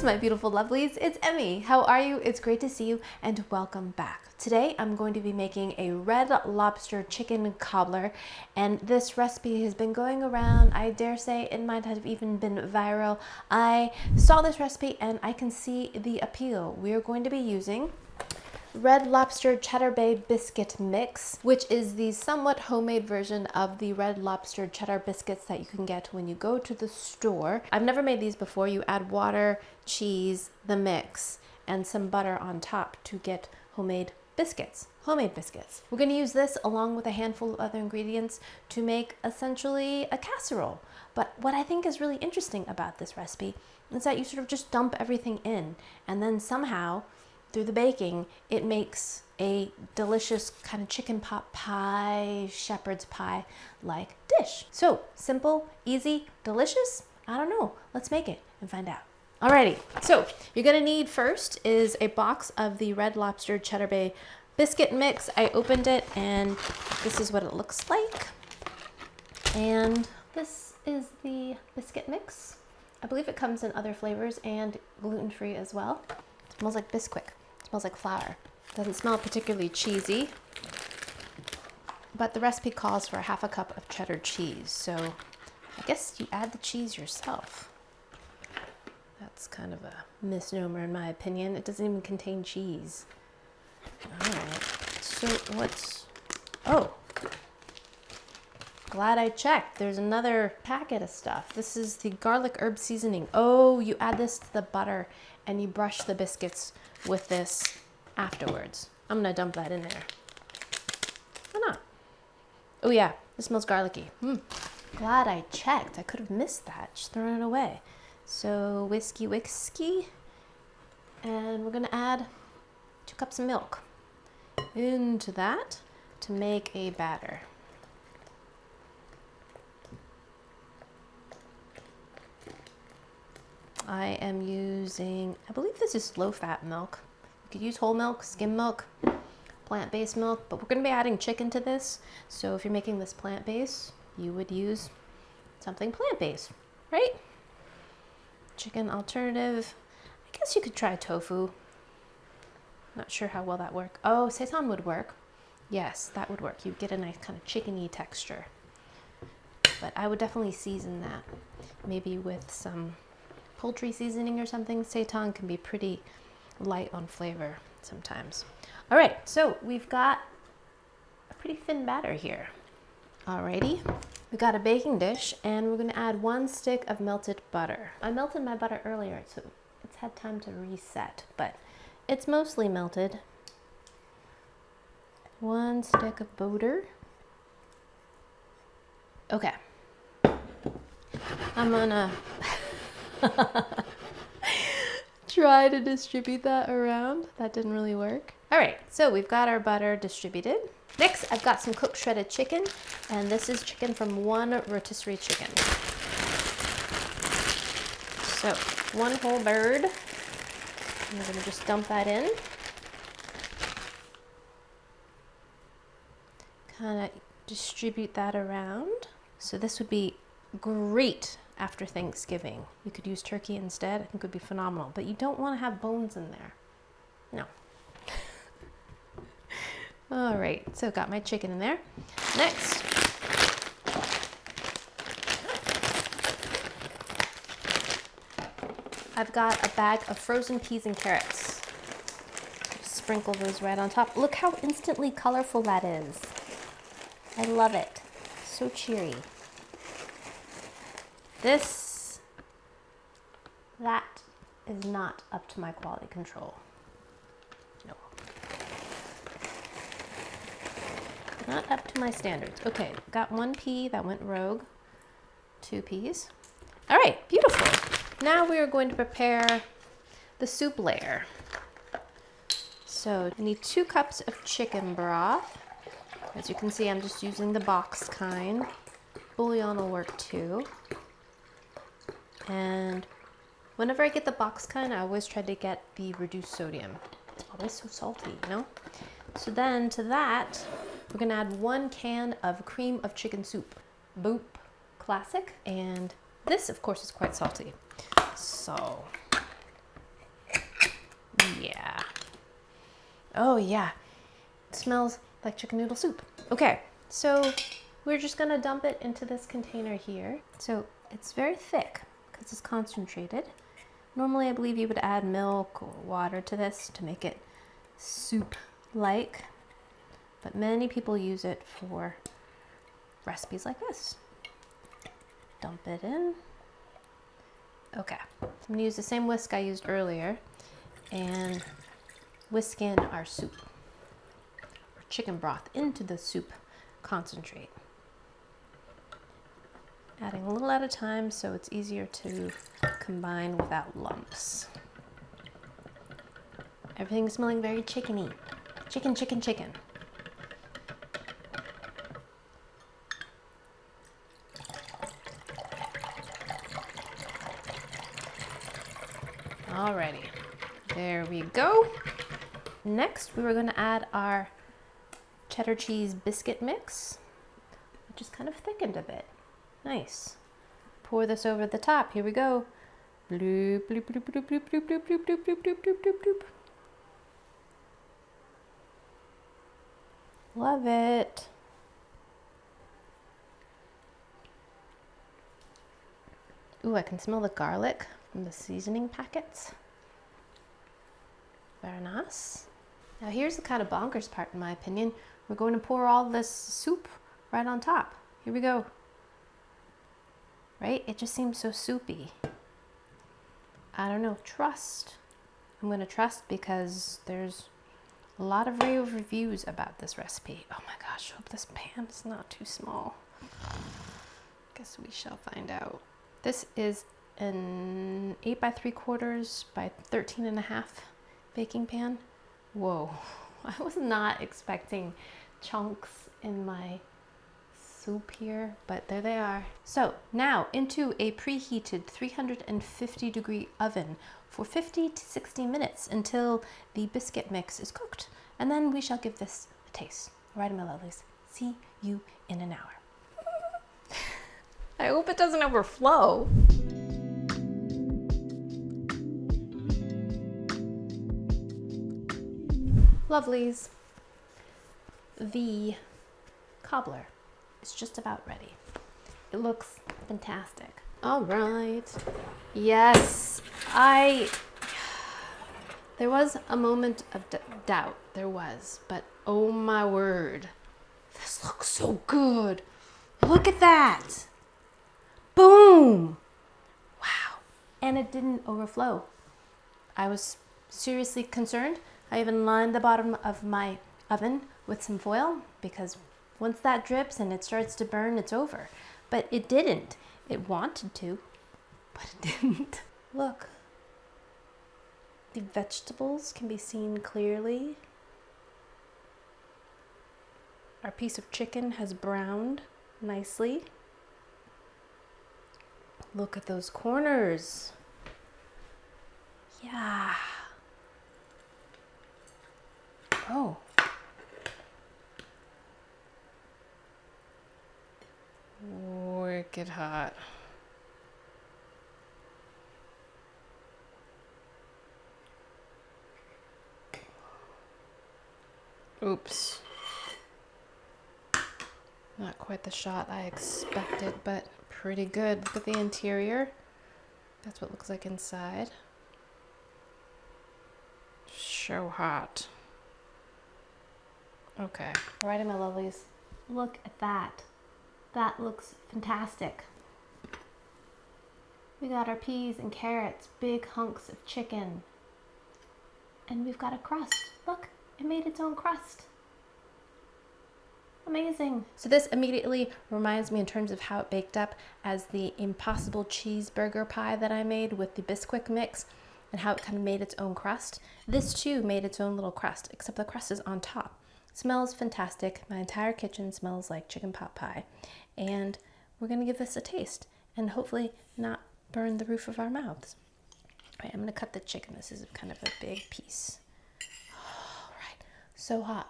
Greetings, my beautiful lovelies. It's Emmy. How are you? It's great to see you and welcome back. Today I'm going to be making a red lobster chicken cobbler, and this recipe has been going around. I dare say it might have even been viral. I saw this recipe and I can see the appeal. We are going to be using Red Lobster Cheddar Bay biscuit mix, which is the somewhat homemade version of the Red Lobster cheddar biscuits that you can get when you go to the store. I've never made these before. You add water, cheese, the mix, and some butter on top to get homemade biscuits. Homemade biscuits. We're going to use this along with a handful of other ingredients to make essentially a casserole. But what I think is really interesting about this recipe is that you sort of just dump everything in, and then somehow through the baking, it makes a delicious kind of chicken pot pie, shepherd's pie like dish. So simple, easy, delicious. I don't know. Let's make it and find out. Alrighty, so you're gonna need first is a box of the Red Lobster Cheddar Bay biscuit mix. I opened it and this is what it looks like. And this is the biscuit mix. I believe it comes in other flavors and gluten-free as well. It smells like biscuit. Smells like flour. Doesn't smell particularly cheesy, but the recipe calls for a half a cup of cheddar cheese, so I guess you add the cheese yourself. That's kind of a misnomer in my opinion. It doesn't even contain cheese. All right, so glad I checked. There's another packet of stuff. This is the garlic herb seasoning. Oh, you add this to the butter and you brush the biscuits with this afterwards. I'm gonna dump that in there. Why not? Oh yeah, this smells garlicky. Glad I checked. I could have missed that, just throwing it away. So whiskey, and we're gonna add 2 cups of milk into that to make a batter. I am using, I believe this is low-fat milk. You could use whole milk, skim milk, plant-based milk, but we're going to be adding chicken to this. So if you're making this plant-based, you would use something plant-based, right? Chicken alternative. I guess you could try tofu. Not sure how well that works. Oh, seitan would work. Yes, that would work. You'd get a nice kind of chicken-y texture. But I would definitely season that, maybe with some poultry seasoning or something. Seitan can be pretty light on flavor sometimes. All right, so we've got a pretty thin batter here. Alrighty, we got a baking dish and we're gonna add 1 stick of melted butter. I melted my butter earlier, so it's had time to reset, but it's mostly melted. 1 stick of butter. Okay, I'm gonna try to distribute that around. That didn't really work. All right, so we've got our butter distributed. Next, I've got some cooked shredded chicken, and this is chicken from one rotisserie chicken. So 1 whole bird, and we're gonna just dump that in. Kind of distribute that around. So this would be great after Thanksgiving. You could use turkey instead. I think it would be phenomenal, but you don't want to have bones in there. No. All right, so got my chicken in there. Next, I've got a bag of frozen peas and carrots. Just sprinkle those right on top. Look how instantly colorful that is. I love it. So cheery. That is not up to my quality control. No. Not up to my standards. Okay, got 1 pea that went rogue. 2 peas. All right, beautiful. Now we are going to prepare the soup layer. So I need 2 cups of chicken broth. As you can see, I'm just using the box kind. Bouillon will work too. And whenever I get the box kind, I always try to get the reduced sodium. It's always so salty, you know? So then to that, we're gonna add 1 can of cream of chicken soup. Boop, classic. And this, of course, is quite salty. So Yeah. Oh yeah. It smells like chicken noodle soup. Okay, so we're just gonna dump it into this container here. So it's very thick because it's concentrated. Normally I believe you would add milk or water to this to make it soup-like, but many people use it for recipes like this. Dump it in. Okay, so I'm gonna use the same whisk I used earlier and whisk in our soup, or chicken broth, into the soup concentrate. Adding a little at a time so it's easier to combine without lumps. Everything's smelling very chickeny. Chicken, chicken, chicken. Alrighty, there we go. Next, we were gonna add our cheddar cheese biscuit mix, which is kind of thickened a bit. Nice. Pour this over the top. Here we go. Bloop, bloop, bloop, bloop, bloop, bloop, bloop, bloop, bloop, bloop, bloop, bloop, bloop, bloop. Love it. Ooh, I can smell the garlic from the seasoning packets. Very nice. Now here's the kind of bonkers part in my opinion. We're going to pour all this soup right on top. Here we go. Right? It just seems so soupy. I don't know, trust. I'm gonna trust because there's a lot of rave reviews about this recipe. Oh my gosh, hope this pan is not too small. Guess we shall find out. This is an 8 by 3/4 by 13.5 baking pan. Whoa, I was not expecting chunks in my soup here, but there they are. So now into a preheated 350-degree oven for 50 to 60 minutes until the biscuit mix is cooked. And then we shall give this a taste. All right, my lovelies, see you in an hour. I hope it doesn't overflow. Lovelies, the cobbler is just about ready. It looks fantastic. All right. Yes, there was a moment of doubt. There was, but oh my word. This looks so good. Look at that. Boom. Wow. And it didn't overflow. I was seriously concerned. I even lined the bottom of my oven with some foil because once that drips and it starts to burn, it's over. But it didn't. It wanted to, but it didn't. Look. The vegetables can be seen clearly. Our piece of chicken has browned nicely. Look at those corners. Yeah. Oh. Wicked hot. Oops. Not quite the shot I expected, but pretty good. Look at the interior. That's what it looks like inside. So hot. Okay. Alrighty, my lovelies. Look at that. That looks fantastic. We got our peas and carrots, big hunks of chicken. And we've got a crust. Look, it made its own crust. Amazing. So this immediately reminds me in terms of how it baked up as the Impossible cheeseburger pie that I made with the biscuit mix and how it kind of made its own crust. This too made its own little crust, except the crust is on top. Smells fantastic. My entire kitchen smells like chicken pot pie. And we're gonna give this a taste and hopefully not burn the roof of our mouths. All right, I'm gonna cut the chicken. This is kind of a big piece. All right, so hot.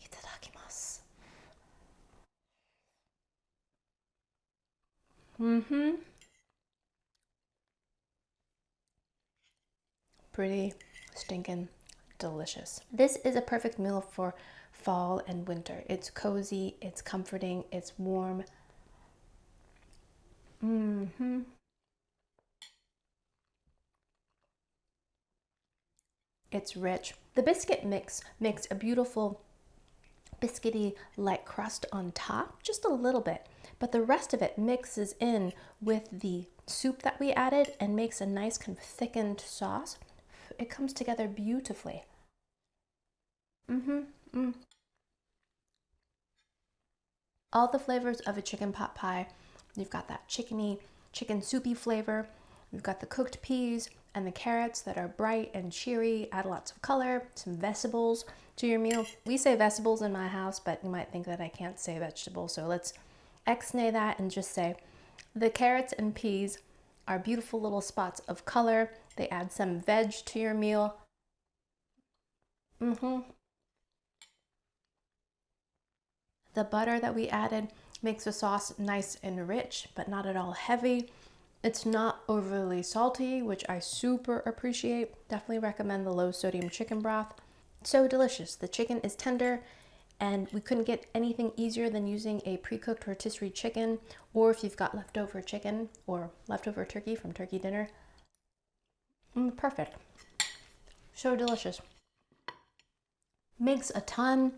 Itadakimasu. pretty stinking delicious. This is a perfect meal for fall and winter. It's cozy, it's comforting, it's warm. It's rich. The biscuit mix makes a beautiful biscuity like crust on top, just a little bit, but the rest of it mixes in with the soup that we added and makes a nice kind of thickened sauce. It comes together beautifully. All the flavors of a chicken pot pie. You've got that chicken soupy flavor. You've got the cooked peas and the carrots that are bright and cheery, add lots of color, some vegetables to your meal. We say vegetables in my house, but you might think that I can't say vegetables, so let's ex-nay that and just say the carrots and peas are beautiful little spots of color. They add some veg to your meal. The butter that we added makes the sauce nice and rich, but not at all heavy. It's not overly salty, which I super appreciate. Definitely recommend the low sodium chicken broth. So delicious. The chicken is tender, and we couldn't get anything easier than using a pre-cooked rotisserie chicken, or if you've got leftover chicken or leftover turkey from turkey dinner. Perfect. So delicious. Makes a ton.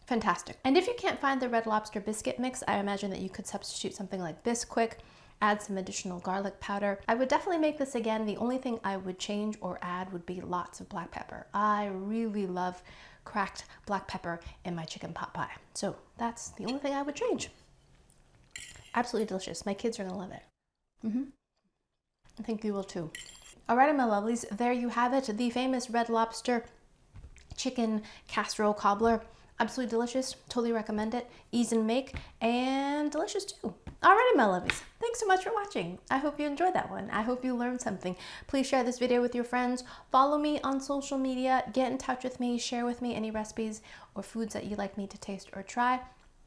Fantastic. And if you can't find the Red Lobster biscuit mix, I imagine that you could substitute something like Bisquick, add some additional garlic powder. I would definitely make this again. The only thing I would change or add would be lots of black pepper. I really love cracked black pepper in my chicken pot pie. So that's the only thing I would change. Absolutely delicious. My kids are gonna love it. I think you will too. All right, my lovelies, there you have it. The famous Red Lobster chicken casserole cobbler. Absolutely delicious. Totally recommend it. Easy to make and delicious too. Alrighty, my lovies. Thanks so much for watching. I hope you enjoyed that one. I hope you learned something. Please share this video with your friends. Follow me on social media. Get in touch with me. Share with me any recipes or foods that you'd like me to taste or try.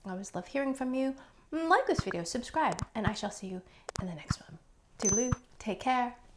I always love hearing from you. Like this video, subscribe, and I shall see you in the next one. Toodaloo. Take care.